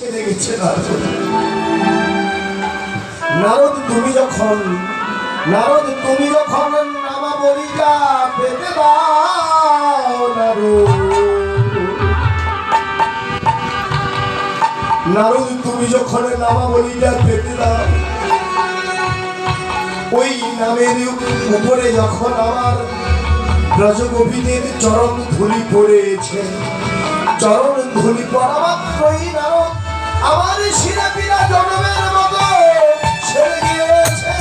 ছেড়ে গেছে নারদ। তুমি যখন নামাবলিটা পেতে দাও নারদ, তুমি যখন নামাবলিটা পেতে দাও, ওই নামের উপরে যখন আমার ব্রজগোপীদের চরণ ধুলি পড়েছে, চরণ ধুলি পড়া মাত্রই নারদ আমার শিরাপিরা জনমের মতো ছেড়ে গিয়েছে।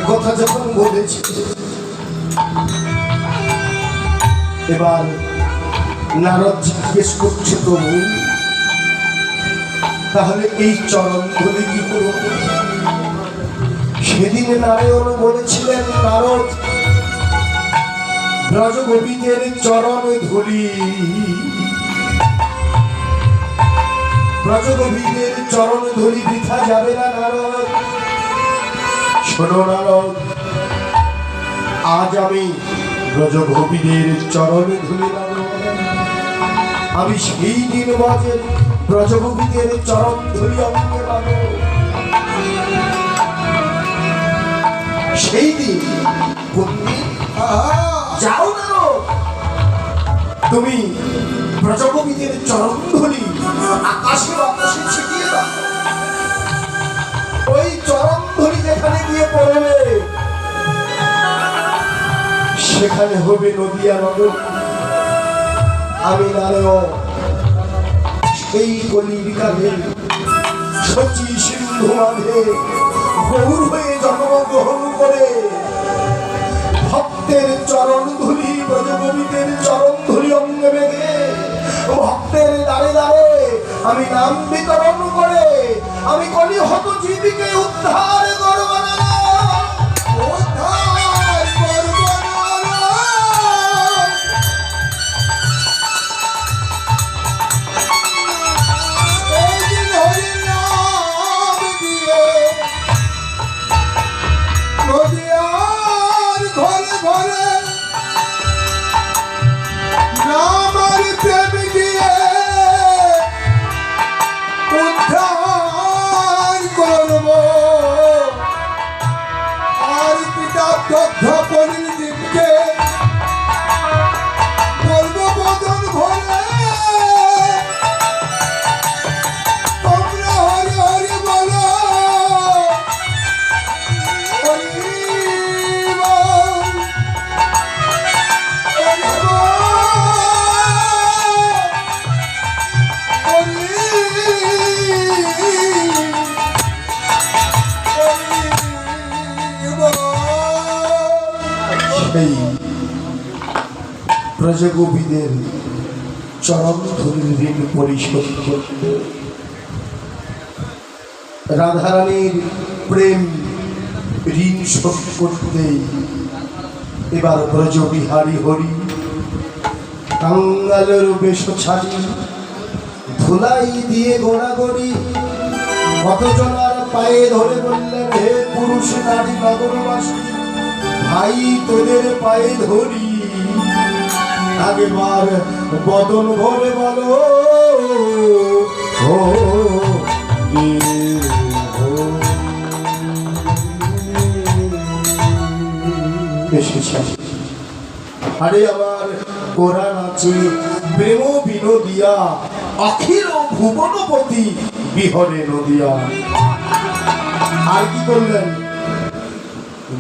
কথা যখন বলেছি, এবার নারদ জিজ্ঞেস করছে, প্রভু তাহলে এই চরণ ধুলি কি করব? সেদিন নারায়ণ বলেছিলেন, নারদ ব্রজগোপীদের চরণ ধুলি, ব্রজগোপীদের চরণ ধুলি বৃথা যাবে না নারদ। শোনো নারদ, আজ আমি ব্রজগোপীদের চরণে ধুলি লাগাবো। আমি সেই দিন বাজে ব্রজগোপীদের চরণ ধুলি অঙ্গে লাগাবো। সেই দিন যাও নারদ, তুমি ব্রজগোপীদের চরণ ধুলি আকাশে বাতাসে ছিটিয়ে দাও। ওই চরণ ধুলি যেখানে গিয়ে পড়বে, সেখানে হবে নদিয়া নগর। আমি নারায়ণ সেই কলির কালে শচী সিন্ধু মাঝে গৌর হয়ে জন্মগ্রহণ করে ভক্তের চরণ ধুলি, ব্রজগোপীদের চরণ ধুলি অঙ্গে বেঁধে ভক্তের দাঁড়ে দাঁড়ে আমি নাম বিতরণ করে আমি কলি হত জীবিকে উদ্ধার করব না, উদ্ধার করব না। এই দিন হরি নাম দিয়ে নদিয়ার ঘরে ঘরে নামার প্রেম দিয়ে উদ্ধার করব। আর পিতা দগ্ধ পরিণীকে বলব বদন ভরে, তোমরা হরি হরি বলো, হরি বল, হরি বল, সেই ব্রজগোপীদের চরণ ধুলির ঋণ পরিশোধ করতে, রাধারানীর প্রেম ঋণ শোধ করতে এবার ব্রজবিহারী হরি কাঙ্গালের বেশ ছাড়ি ধুলাই দিয়ে গোড়াগড়ি কতজনার পায়ে ধরে বললেন, হে পুরুষ নারী নগরবাসী, ভাই তোদের পায়ে ধরি, আগেবার বদন ভরে বলো ও এসেছে। আরে আমার গোরা নাচে প্রেম বিনোদিয়া, অখিল ভুবনপতি বিহরে নদিয়া। আর কি করলেন,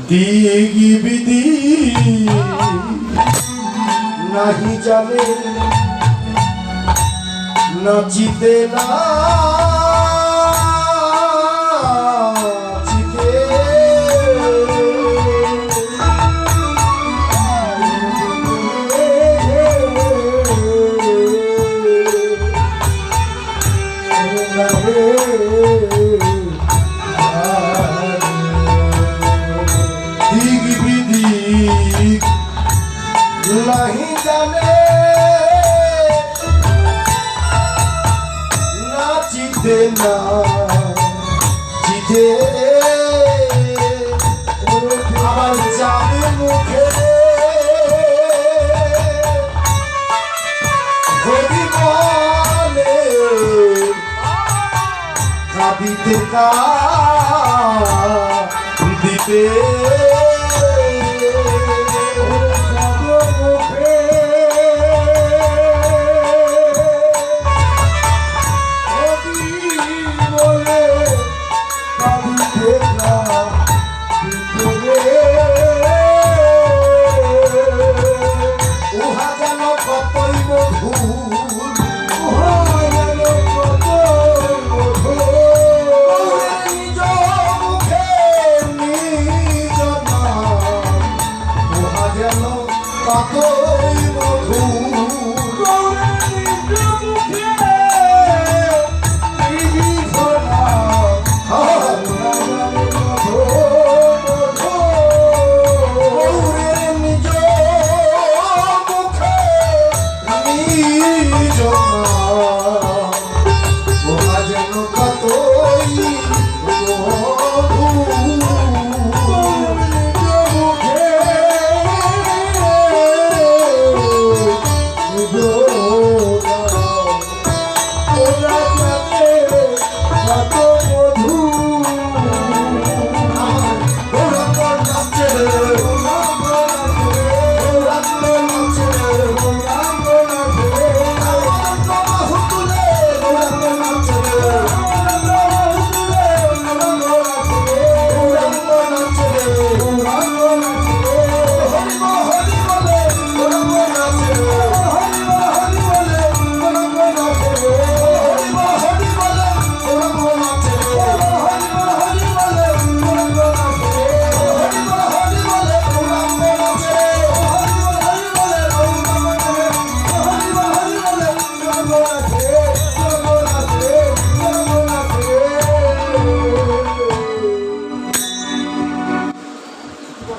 দিগি বিধি নাহি জানে নাচিতে নাচিতে, দিগ বিধি নাহি জানে জিতে না জিতে আমার যাবে মুখে যদি বলে কাঁদিতে কাঁদিতে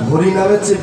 হরি নামের চেয়ে